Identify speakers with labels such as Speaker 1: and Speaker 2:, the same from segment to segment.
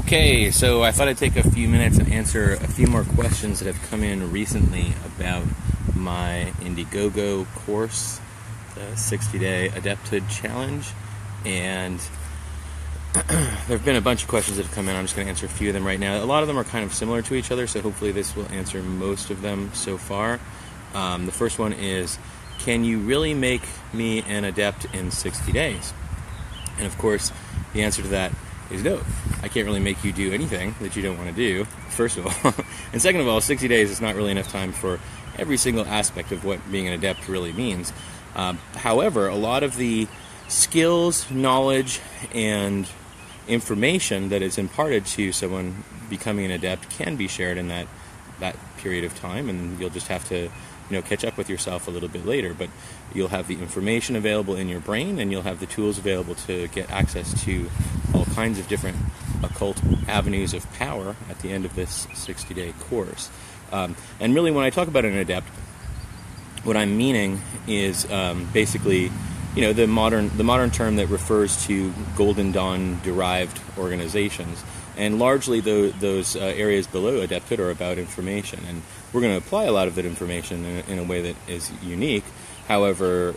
Speaker 1: Okay, so I thought I'd take a few minutes and answer a few more questions that have come in recently about my Indiegogo course, the 60-day Adepthood challenge, and there have been a bunch of questions that have come in. I'm just going to answer a few of them right now. A lot of them are kind of similar to each other, so hopefully this will answer most of them so far. The first one is, can you really make me an adept in 60 days? And of course, the answer to that is no. I can't really make you do anything that you don't want to do, first of all. And second of all, 60 days is not really enough time for every single aspect of what being an adept really means. However, a lot of the skills, knowledge, and information that is imparted to someone becoming an adept can be shared in that period of time, and you'll just have to catch up with yourself a little bit later. But you'll have the information available in your brain, and you'll have the tools available to get access to all kinds of different occult avenues of power at the end of this 60-day course. And really, when I talk about an adept, what I'm meaning is basically the modern term that refers to Golden Dawn derived organizations. And largely those areas below Adepthood are about information. And we're going to apply a lot of that information in a way that is unique. However,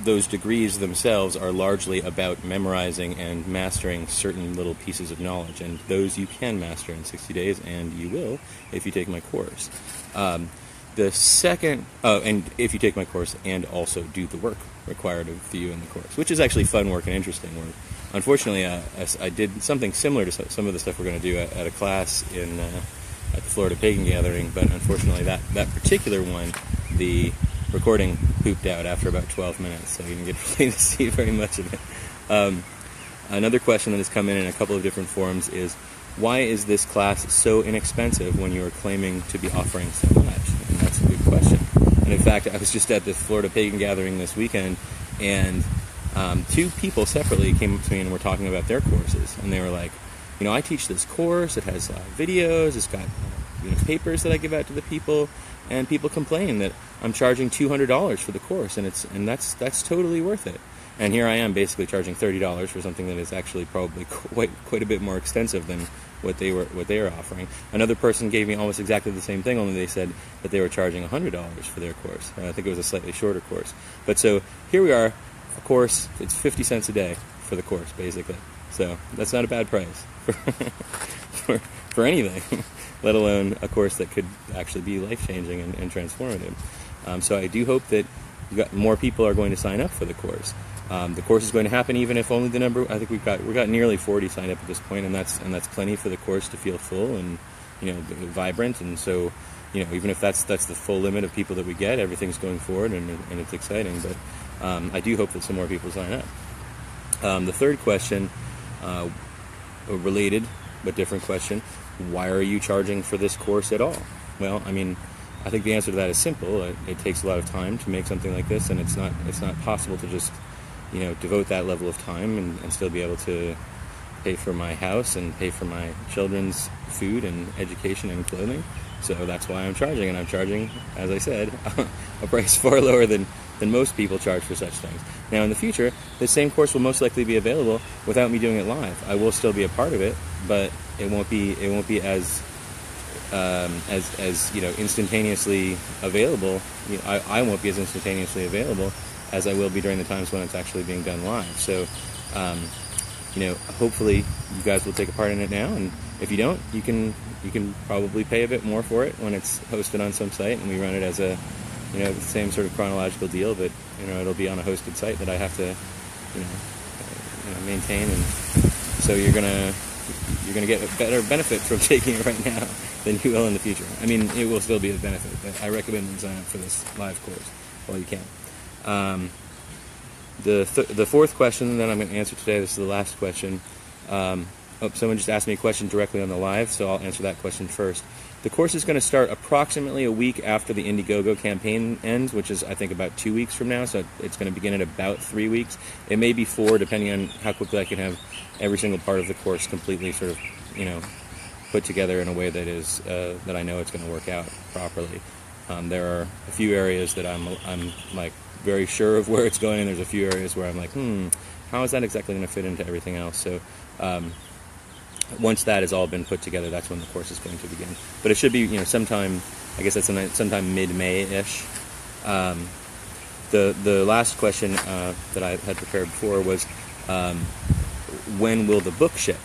Speaker 1: those degrees themselves are largely about memorizing and mastering certain little pieces of knowledge. And those you can master in 60 days, and you will if you take my course. The second, and if you take my course and also do the work required of you in the course, which is actually fun work and interesting work. Unfortunately, I did something similar to some of the stuff we're going to do at a class at the Florida Pagan Gathering, but unfortunately that particular one, the recording pooped out after about 12 minutes, so you didn't get really to see very much of it. Another question that has come in a couple of different forums is, why is this class so inexpensive when you are claiming to be offering so much? And that's a good question. And in fact, I was just at the Florida Pagan Gathering this weekend, and two people separately came up to me and were talking about their courses, and they were like, I teach this course, it has videos, it's got papers that I give out to the people, and people complain that I'm charging $200 for the course, and that's totally worth it. And here I am basically charging $30 for something that is actually probably quite a bit more extensive than what they were offering. Another person gave me almost exactly the same thing, only they said that they were charging $100 for their course. I think it was a slightly shorter course. But so here we are, a course, it's 50 cents a day for the course, basically. So that's not a bad price for anything, let alone a course that could actually be life-changing and transformative. So I do hope that more people are going to sign up for the course. The course is going to happen even if only the number, I think we've got nearly 40 signed up at this point, and that's plenty for the course to feel full and vibrant. And so even if that's the full limit of people that we get, everything's going forward and it's exciting. But I do hope that some more people sign up. The third question, a related but different question: why are you charging for this course at all? Well, I think the answer to that is simple. It takes a lot of time to make something like this, and it's not possible to just devote that level of time and still be able to pay for my house and pay for my children's food and education and clothing. So that's why I'm charging, and I'm charging, as I said, a price far lower than most people charge for such things. Now, in the future, this same course will most likely be available without me doing it live. I will still be a part of it, but it won't be as instantaneously available. I won't be as instantaneously available as I will be during the times when it's actually being done live. So, hopefully you guys will take a part in it now, and if you don't, you can probably pay a bit more for it when it's hosted on some site, and we run it as a the same sort of chronological deal, but it'll be on a hosted site that I have to maintain, and so you're gonna get a better benefit from taking it right now than you will in the future. It will still be a benefit, but I recommend you sign up for this live course while you can. The fourth question that I'm going to answer today, this is the last question. Someone just asked me a question directly on the live, so I'll answer that question first. The course is going to start approximately a week after the Indiegogo campaign ends, which is, I think, about 2 weeks from now, so it's going to begin in about 3 weeks. It may be 4, depending on how quickly I can have every single part of the course completely sort of, put together in a way that is that I know it's going to work out properly. There are a few areas that I'm like very sure of where it's going, and there's a few areas where I'm like, how is that exactly going to fit into everything else? So once that has all been put together, that's when the course is going to begin. But it should be, sometime, I guess that's sometime mid-May-ish. The last question that I had prepared before was, when will the book ship?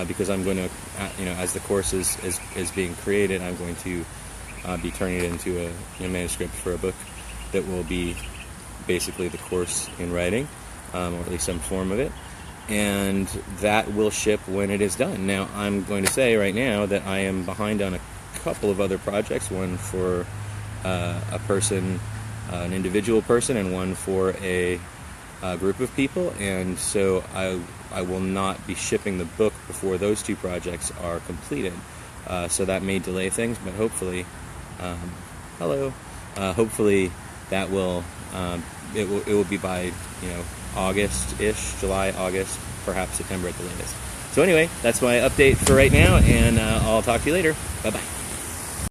Speaker 1: Because I'm going to, as the course is being created, I'm going to be turning it into a manuscript for a book that will be basically the course in writing, or at least some form of it. And that will ship when it is done. Now, I'm going to say right now that I am behind on a couple of other projects, one for a person, an individual person, and one for a group of people, and so I will not be shipping the book before those two projects are completed. So that may delay things, but hopefully, hopefully that will, it will be by, August-ish, July, August, perhaps September at the latest. So anyway, that's my update for right now, and I'll talk to you later. Bye-bye.